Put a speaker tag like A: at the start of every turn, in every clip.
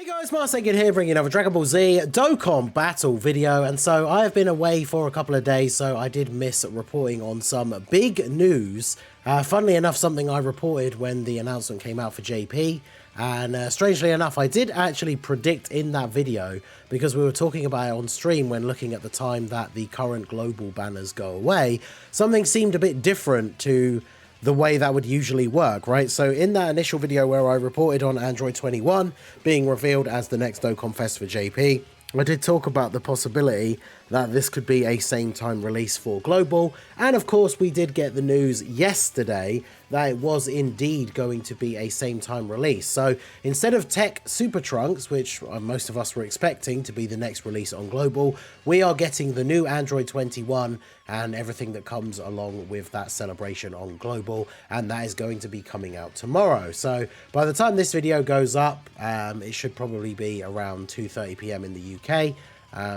A: Hey guys, Marsegan here, bringing another Dragon Ball Z Dokkan battle video, and so I have been away for a couple of days, so I did miss reporting on some big news. Funnily enough, something I reported when the announcement came out for JP, and strangely enough, I did actually predict in that video, because we were talking about it on stream when looking at the time that the current global banners go away. Something seemed a bit different to the way that would usually work, right? So in that initial video where I reported on Android 21 being revealed as the next Dokkan Fest for JP, I did talk about the possibility that this could be a same time release for global, and of course we did get the news yesterday that it was indeed going to be a same time release. So instead of Tech Super Trunks, which most of us were expecting to be the next release on global, we are getting the new Android 21 and everything that comes along with that celebration on global, and that is going to be coming out tomorrow. So by the time this video goes up, it should probably be around 2:30 p.m. in the UK.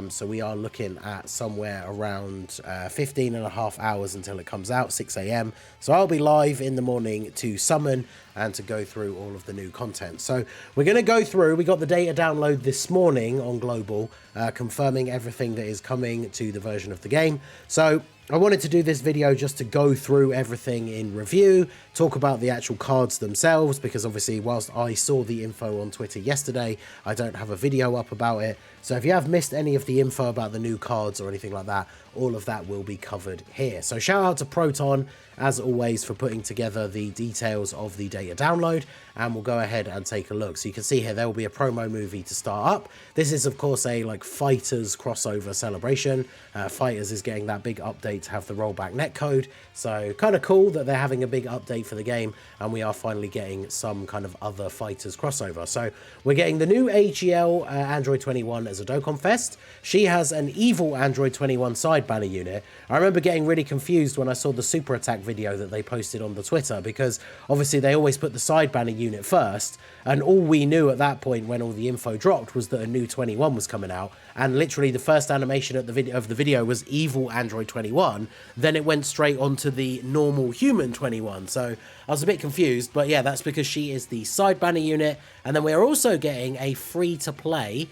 A: So we are looking at somewhere around 15 and a half hours until it comes out, 6 a.m. So I'll be live in the morning to summon and to go through all of the new content. So we're going to go through, we got the data download this morning on global, confirming everything that is coming to the version of the game. So I wanted to do this video just to go through everything in review, talk about the actual cards themselves, because obviously whilst I saw the info on Twitter yesterday, I don't have a video up about it. So if you have missed any of the info about the new cards or anything like that, all of that will be covered here. So shout out to Proton, as always, for putting together the details of the data download, and we'll go ahead and take a look. So you can see here there will be a promo movie to start up. This is of course a Fighters crossover celebration. Fighters is getting that big update to have the rollback netcode, so kind of cool that they're having a big update for the game, and we are finally getting some kind of other Fighters crossover. So we're getting the new AGL Android 21 as a Dokkan Fest. She has an evil Android 21 side banner unit. I remember getting really confused when I saw the super attack video that they posted on the Twitter, because obviously they always put the side banner unit first, and all we knew at that point when all the info dropped was that a new 21 was coming out, and literally the first animation at the video was evil Android 21, then it went straight onto the normal human 21. So I was a bit confused, but yeah, that's because she is the side banner unit. And then we are also getting a free to play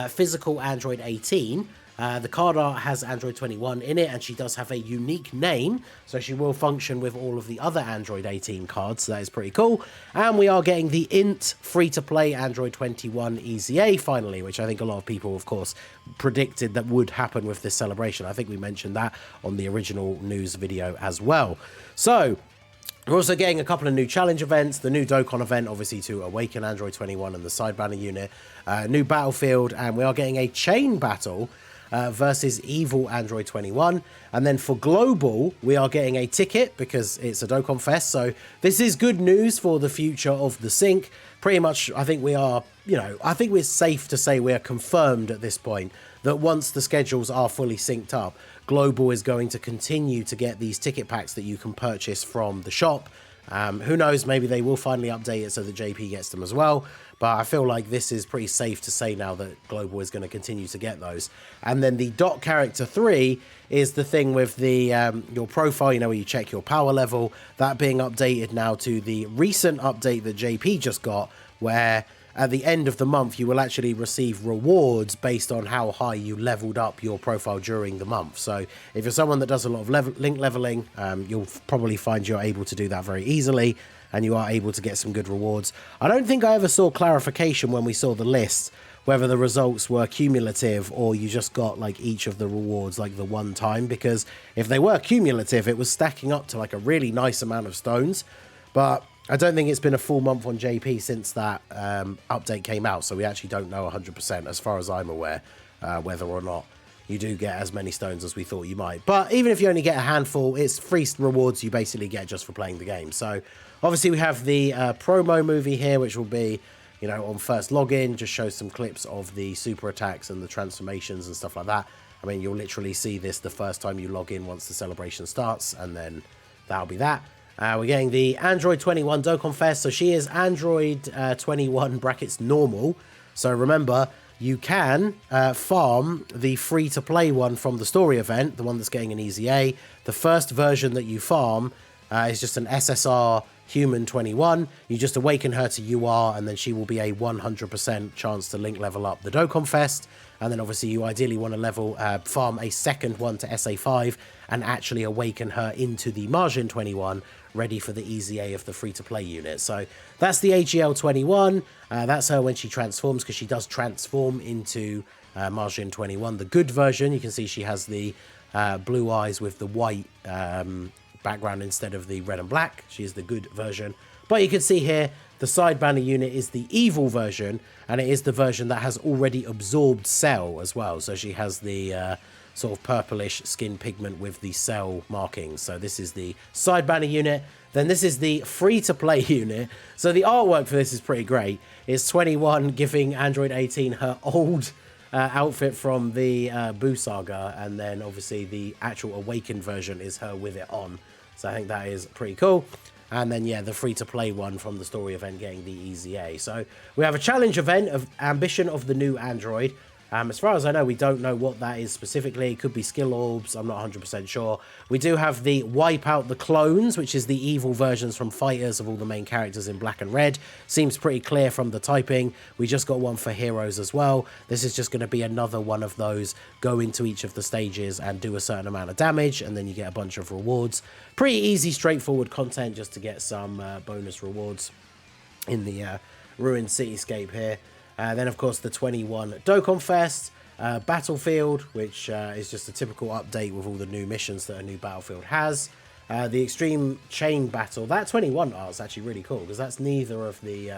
A: physical Android 18. The card art has Android 21 in it, and she does have a unique name, so she will function with all of the other Android 18 cards, so that is pretty cool. And we are getting the INT free-to-play Android 21 EZA finally, which I think a lot of people, of course, predicted that would happen with this celebration. I think we mentioned that on the original news video as well. So we're also getting a couple of new challenge events, the new Dokkan event, obviously, to awaken Android 21 and the side banner unit, new battlefield, and we are getting a chain battle versus evil Android 21. And then for global, we are getting a ticket because it's a Dokkan Fest. So this is good news for the future of the sync. Pretty much, I think we are, I think we're safe to say we are confirmed at this point that once the schedules are fully synced up, global is going to continue to get these ticket packs that you can purchase from the shop. Who knows, maybe they will finally update it so that JP gets them as well, but I feel like this is pretty safe to say now that global is going to continue to get those. And then the dot character 3 is the thing with the your profile, where you check your power level, that being updated now to the recent update that JP just got, where at the end of the month you will actually receive rewards based on how high you leveled up your profile during the month. So if you're someone that does a lot of link leveling, you'll probably find you're able to do that very easily, and you are able to get some good rewards. I don't think I ever saw clarification when we saw the list whether the results were cumulative or you just got each of the rewards the one time, because if they were cumulative, it was stacking up to a really nice amount of stones. But I don't think it's been a full month on JP since that update came out, so we actually don't know 100%, as far as I'm aware, whether or not you do get as many stones as we thought you might. But even if you only get a handful, it's free rewards you basically get just for playing the game. So obviously we have the promo movie here, which will be, on first login, just shows some clips of the super attacks and the transformations and stuff like that. I mean, you'll literally see this the first time you log in once the celebration starts, and then that'll be that. We're getting the Android 21 Dokkan Fest. So she is Android 21 brackets normal. So remember, you can farm the free-to-play one from the story event, the one that's getting an EZA. The first version that you farm is just an SSR Human 21. You just awaken her to UR, and then she will be a 100% chance to link level up the Dokkan Fest. And then obviously you ideally want to farm a second one to SA5 and actually awaken her into the Margin 21, ready for the easy A of the free-to-play unit. So that's the AGL 21. That's her when she transforms, because she does transform into Margin 21. The good version, you can see she has the blue eyes with the white background instead of the red and black. She is the good version. But you can see here, the side banner unit is the evil version, and it is the version that has already absorbed Cell as well. So she has the sort of purplish skin pigment with the Cell markings. So this is the side banner unit. Then this is the free-to-play unit. So the artwork for this is pretty great. It's 21 giving Android 18 her old outfit from the Boo Saga, and then obviously the actual awakened version is her with it on. So I think that is pretty cool. And then, yeah, the free-to-play one from the story event getting the easy A. So we have a challenge event of Ambition of the New Android. As far as I know, we don't know what that is specifically. It could be skill orbs. I'm not 100% sure. We do have the Wipe Out the Clones, which is the evil versions from Fighters of all the main characters in black and red. Seems pretty clear from the typing. We just got one for Heroes as well. This is just going to be another one of those. Go into each of the stages and do a certain amount of damage, and then you get a bunch of rewards. Pretty easy, straightforward content just to get some bonus rewards in the Ruined Cityscape here. Then, of course, the 21 Dokkan Fest, Battlefield, which is just a typical update with all the new missions that a new Battlefield has. The Extreme Chain Battle, that 21 art's actually really cool, because that's neither of the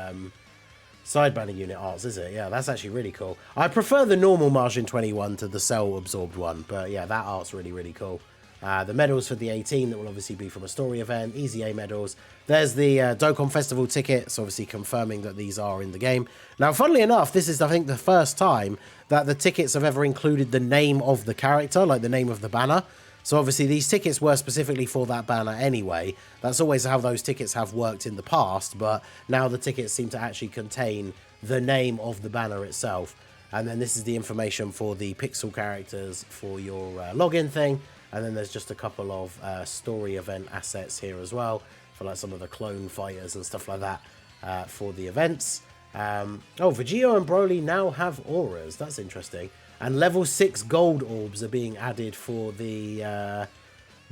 A: side banner unit arts, is it? Yeah, that's actually really cool. I prefer the normal Margin 21 to the Cell Absorbed one, but yeah, that art's really, really cool. The medals for the 18 that will obviously be from a story event, easy A medals. There's the Dokkan Festival tickets, obviously confirming that these are in the game. Now, funnily enough, this is, I think, the first time that the tickets have ever included the name of the character, like the name of the banner. So obviously these tickets were specifically for that banner anyway. That's always how those tickets have worked in the past, but now the tickets seem to actually contain the name of the banner itself. And then this is the information for the pixel characters for your login thing. And then there's just a couple of story event assets here as well for like some of the clone fighters and stuff like that for the events. Oh, Vegito and Broly now have auras. That's interesting. And level 6 gold orbs are being added for the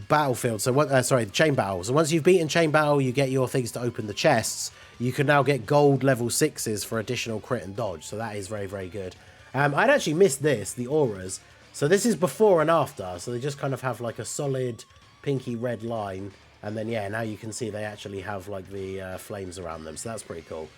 A: battlefield. So what? Sorry, the chain battle. So once you've beaten chain battle, you get your things to open the chests. You can now get gold level 6s for additional crit and dodge. So that is very, very good. I'd actually missed this, the auras. So this is before and after, so they just kind of have like a solid pinky red line, and then yeah, now you can see they actually have like the flames around them, so that's pretty cool.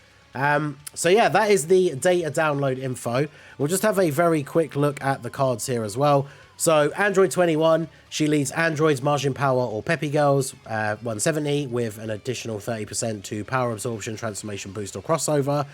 A: So yeah, that is the data download info. We'll just have a very quick look at the cards here as well. So Android 21, she leads Android's Margin Power or Peppy Girls 170 with an additional 30% to Power Absorption, Transformation Boost or Crossover.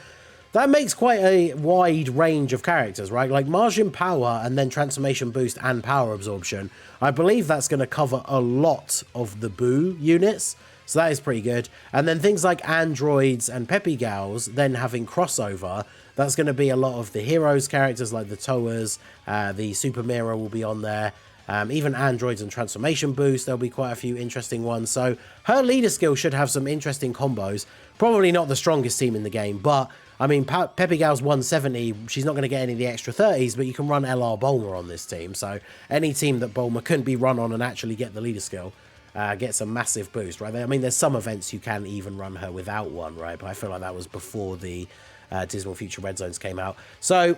A: That makes quite a wide range of characters, right? Like Margin Power and then Transformation Boost and Power Absorption. I believe that's going to cover a lot of the Boo units. So that is pretty good. And then things like Androids and Peppy Gals then having crossover. That's going to be a lot of the Heroes characters like the Toas. The Super Mirror will be on there. Even Androids and Transformation Boost, there'll be quite a few interesting ones. So her leader skill should have some interesting combos. Probably not the strongest team in the game, but I mean, Peppy Gal's 170, she's not going to get any of the extra 30s, but you can run LR Bulma on this team. So any team that Bulma couldn't be run on and actually get the leader skill gets a massive boost, right? I mean, there's some events you can even run her without one, right? But I feel like that was before the Dismal Future Red Zones came out. So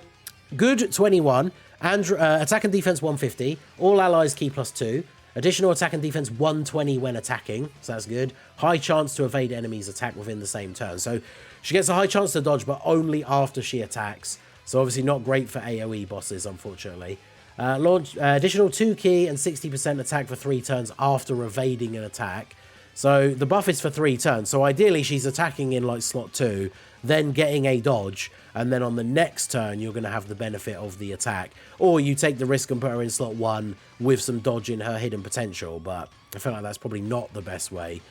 A: good 21, attack and defense 150, all allies key +2. Additional attack and defense 120 when attacking, so that's good. High chance to evade enemies' attack within the same turn. So she gets a high chance to dodge, but only after she attacks. So obviously not great for AoE bosses, unfortunately. Launch additional 2 key and 60% attack for 3 turns after evading an attack. So the buff is for 3 turns. So ideally she's attacking in like slot 2, then getting a dodge, and then on the next turn you're going to have the benefit of the attack. Or you take the risk and put her in slot 1 with some dodge in her hidden potential, but I feel like that's probably not the best way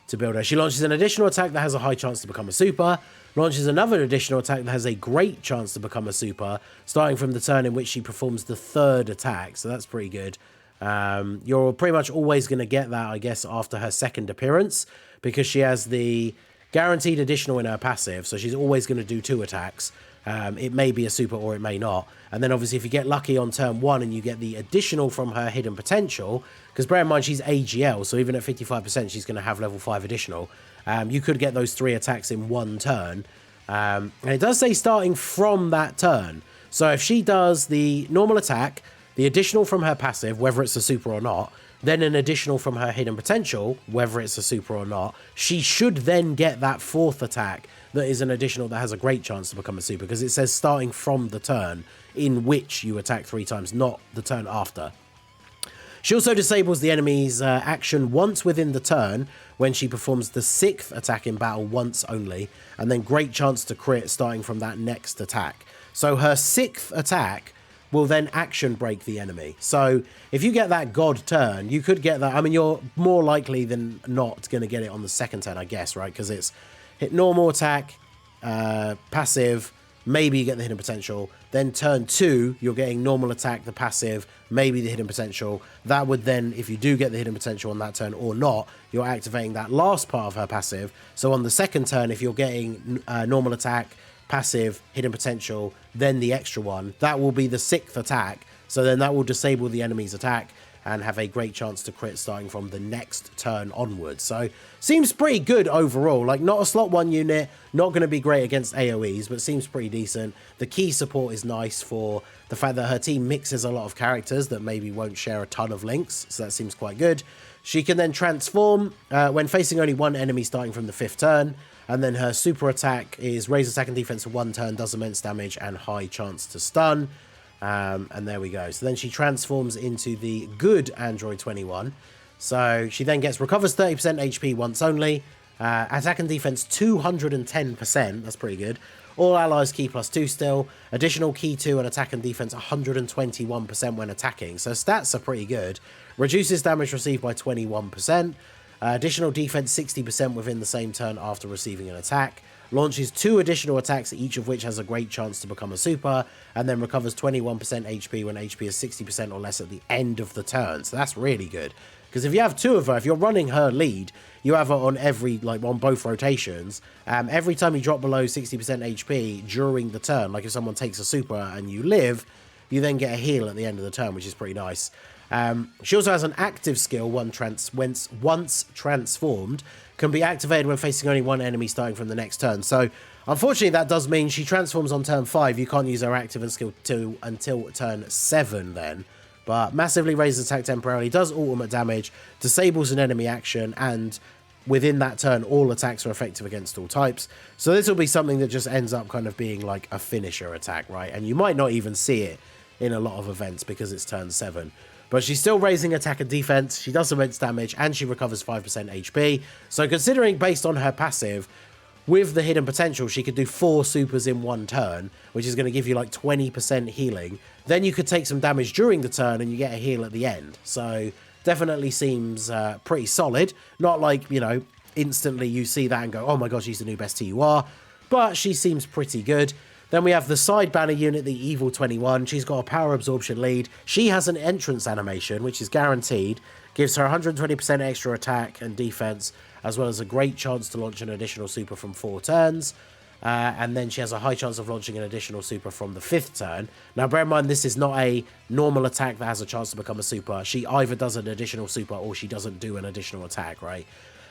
A: to build her. She launches an additional attack that has a high chance to become a super, launches another additional attack that has a great chance to become a super, starting from the turn in which she performs the 3rd attack, so that's pretty good. You're pretty much always going to get that, I guess, after her second appearance, because she has the guaranteed additional in her passive, so she's always going to do 2 attacks. It may be a super or it may not. And then obviously if you get lucky on turn 1 and you get the additional from her hidden potential, because bear in mind she's AGL, so even at 55% she's going to have level 5 additional. You could get those 3 attacks in 1 turn. And it does say starting from that turn. So if she does the normal attack, the additional from her passive, whether it's a super or not, then an additional from her hidden potential, whether it's a super or not, she should then get that 4th attack that is an additional that has a great chance to become a super, because it says starting from the turn in which you attack 3 times, not the turn after. She also disables the enemy's action once within the turn when she performs the 6th attack in battle once only, and then great chance to crit starting from that next attack. So her 6th attack will then action break the enemy. So if you get that god turn, you could get that. I mean, you're more likely than not going to get it on the 2nd turn, I guess, right? Because it's hit normal attack, passive, maybe you get the hidden potential. Then turn 2, you're getting normal attack, the passive, maybe the hidden potential. That would then, if you do get the hidden potential on that turn or not, you're activating that last part of her passive. So on the 2nd turn, if you're getting normal attack, passive, hidden potential, then the extra one, that will be the 6th attack. So then that will disable the enemy's attack and have a great chance to crit starting from the next turn onwards. So seems pretty good overall. Like, not a slot 1 unit, not going to be great against AoEs, but seems pretty decent. The key support is nice for the fact that her team mixes a lot of characters that maybe won't share a ton of links, so that seems quite good. She can then transform when facing only 1 enemy starting from the 5th turn, and then her super attack is raise attack and defense for 1 turn, does immense damage and high chance to stun. And there we go. So then she transforms into the good Android 21. So she then recovers 30% HP once only. Attack and defense 210%. That's pretty good. All allies key +2 still. Additional key 2 and attack and defense 121% when attacking. So stats are pretty good. Reduces damage received by 21%. Additional defense 60% within the same turn after receiving an attack. Launches 2 additional attacks, each of which has a great chance to become a super, and then recovers 21% HP when HP is 60% or less at the end of the turn. So that's really good. Because if you have 2 of her, if you're running her lead, you have her on on both rotations. Every time you drop below 60% HP during the turn, like if someone takes a super and you live, you then get a heal at the end of the turn, which is pretty nice. She also has an active skill, once transformed, can be activated when facing only 1 enemy starting from the next turn. So, unfortunately, that does mean she transforms on turn 5. You can't use her active and skill 2 until turn 7 then. But massively raises attack temporarily, does ultimate damage, disables an enemy action, and within that turn, all attacks are effective against all types. So this will be something that just ends up kind of being like a finisher attack, right? And you might not even see it in a lot of events because it's turn 7. But she's still raising attack and defense, she does immense damage, and she recovers 5% HP. So considering based on her passive, with the hidden potential, she could do 4 supers in 1 turn, which is going to give you like 20% healing. Then you could take some damage during the turn and you get a heal at the end. So definitely seems pretty solid. Not like, you know, instantly you see that and go, oh my god, she's the new best TUR. But she seems pretty good. Then we have the side banner unit, the Evil 21. She's got a power absorption lead. She has an entrance animation, which is guaranteed. Gives her 120% extra attack and defense, as well as a great chance to launch an additional super from 4 turns. And then she has a high chance of launching an additional super from the 5th turn. Now, bear in mind, this is not a normal attack that has a chance to become a super. She either does an additional super or she doesn't do an additional attack, right?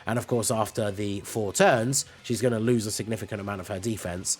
A: And of course, after the 4 turns, she's going to lose a significant amount of her defense.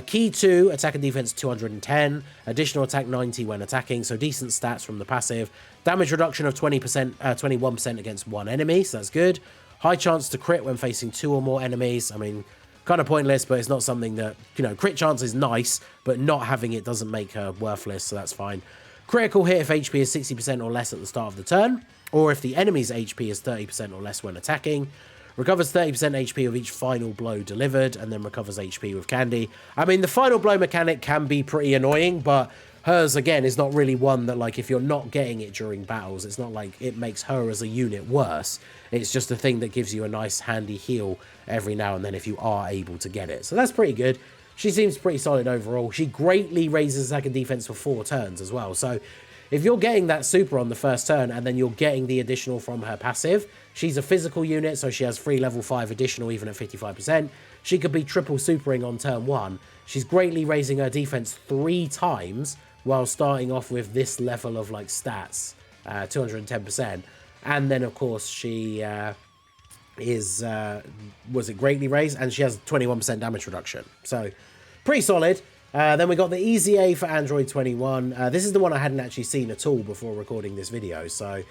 A: Key 2, attack and defense 210, additional attack 90 when attacking, so decent stats from the passive. Damage reduction of 21% against 1 enemy, so that's good. High chance to crit when facing 2 or more enemies. I mean, kind of pointless, but it's not something that, you know, crit chance is nice, but not having it doesn't make her worthless, so that's fine. Critical hit if HP is 60% or less at the start of the turn, or if the enemy's HP is 30% or less when attacking. Recovers 30% HP of each final blow delivered, and then recovers HP with candy. I mean, the final blow mechanic can be pretty annoying, but hers, again, is not really one that, like, if you're not getting it during battles, it's not like it makes her as a unit worse. It's just a thing that gives you a nice handy heal every now and then if you are able to get it. So that's pretty good. She seems pretty solid overall. She greatly raises attack and defense for 4 turns as well. So if you're getting that super on the first turn and then you're getting the additional from her passive, she's a physical unit, so she has 3 level 5 additional even at 55%. She could be triple supering on turn 1. She's greatly raising her defense 3 times while starting off with this level of like stats, 210%. And then of course she was it greatly raised, and she has 21% damage reduction. So pretty solid. Then we got the Easy A for Android 21. This is the one I hadn't actually seen at all before recording this video. So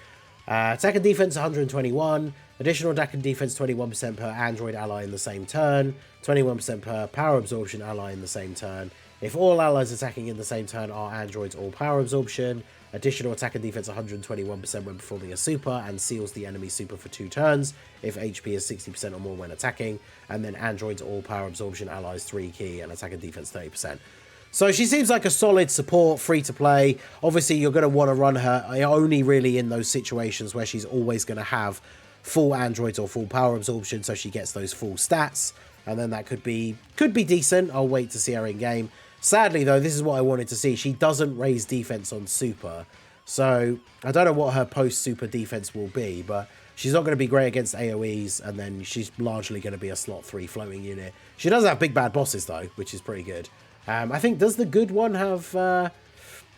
A: attack and defense 121, additional attack and defense 21% per Android ally in the same turn, 21% per power absorption ally in the same turn. If all allies attacking in the same turn are androids, all power absorption. Additional attack and defense 121% when performing a super, and seals the enemy super for 2 turns if HP is 60% or more when attacking. And then androids, all power absorption allies 3 key, and attack and defense 30%. So she seems like a solid support, free to play. Obviously, you're going to want to run her only really in those situations where she's always going to have full androids or full power absorption, so she gets those full stats. And then that could be decent. I'll wait to see her in game. Sadly, though, this is what I wanted to see. She doesn't raise defense on super. So I don't know what her post-super defense will be, but she's not going to be great against AoEs, and then she's largely going to be a slot 3 floating unit. She does have big bad bosses, though, which is pretty good. I think, does the good one have...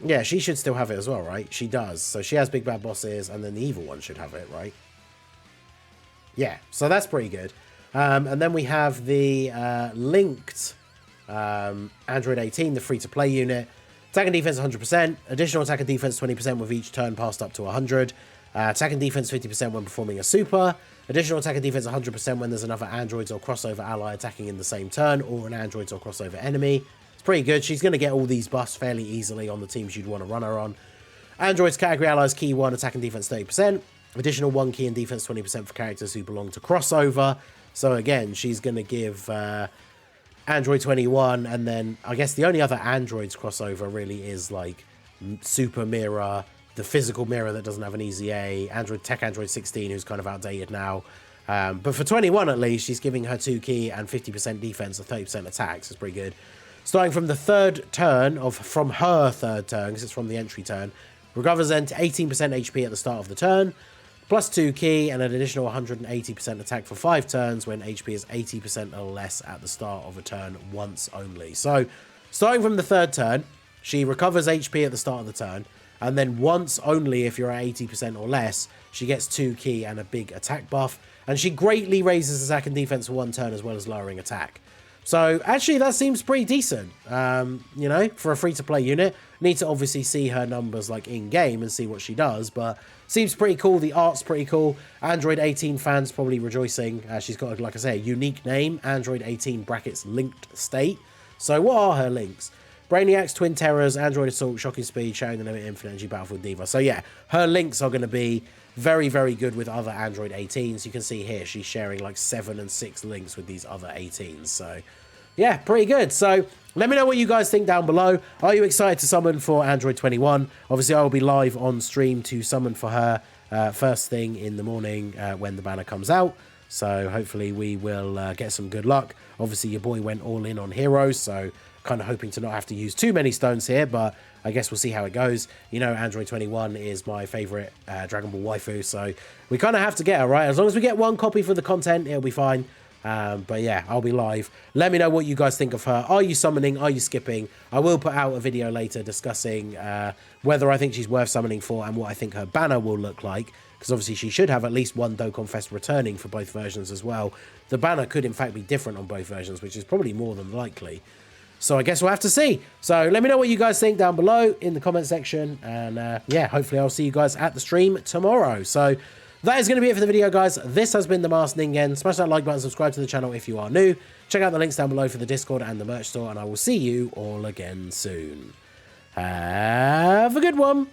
A: yeah, she should still have it as well, right? She does. So she has big bad bosses, and then the evil one should have it, right? Yeah, so that's pretty good. And then we have the linked... Android 18, the free-to-play unit. Attack and defense 100%, additional attack and defense 20% with each turn passed up to 100. Attack and defense 50% when performing a super. Additional attack and defense 100% when there's another androids or crossover ally attacking in the same turn, or an androids or crossover enemy. It's pretty good. She's going to get all these buffs fairly easily on the teams you'd want to run her on. Androids category allies key 1, attack and defense 30%. Additional 1 key and defense 20% for characters who belong to crossover. So again, she's going to give... Android 21, and then I guess the only other androids crossover really is like Super Mirror, the physical mirror that doesn't have an Easy A, Android 16, who's kind of outdated now. But for 21 at least, she's giving her 2 key and 50% defense and 30% attacks. It's pretty good. Starting from the third turn, from her third turn, because it's from the entry turn, recovers then to 18% HP at the start of the turn, plus 2 key and an additional 180% attack for 5 turns when HP is 80% or less at the start of a turn once only. So, starting from the third turn, she recovers HP at the start of the turn, and then once only if you're at 80% or less, she gets 2 key and a big attack buff, and she greatly raises attack and defense for 1 turn as well as lowering attack. So, actually, that seems pretty decent, you know, for a free-to-play unit. Need to obviously see her numbers, like, in-game and see what she does, but seems pretty cool. The art's pretty cool. Android 18 fans probably rejoicing. She's got, like I say, a unique name, Android 18 brackets linked state. So, what are her links? Brainiacs, Twin Terrors, Android Assault, Shocking Speed, Sharing the Limit, Infinite Energy, Battlefield Diva. So, yeah, her links are going to be very, very good with other Android 18s. You can see here she's sharing like 7 and 6 links with these other 18s. So, yeah, pretty good. So, let me know what you guys think down below. Are you excited to summon for Android 21? Obviously, I will be live on stream to summon for her first thing in the morning when the banner comes out. So, hopefully, we will get some good luck. Obviously, your boy went all in on heroes, so kind of hoping to not have to use too many stones here, but I guess we'll see how it goes. You know, Android 21 is my favorite Dragon Ball waifu, so we kind of have to get her, right? As long as we get 1 copy for the content, it'll be fine. But yeah, I'll be live. Let me know what you guys think of her. Are you summoning? Are you skipping? I will put out a video later discussing whether I think she's worth summoning for and what I think her banner will look like. Because obviously she should have at least 1 Dokkan Fest returning for both versions as well. The banner could in fact be different on both versions, which is probably more than likely. So I guess we'll have to see. So let me know what you guys think down below in the comment section. And yeah, hopefully I'll see you guys at the stream tomorrow. So that is going to be it for the video, guys. This has been the Masked Ningen. Smash that like button, subscribe to the channel if you are new. Check out the links down below for the Discord and the merch store, and I will see you all again soon. Have a good one.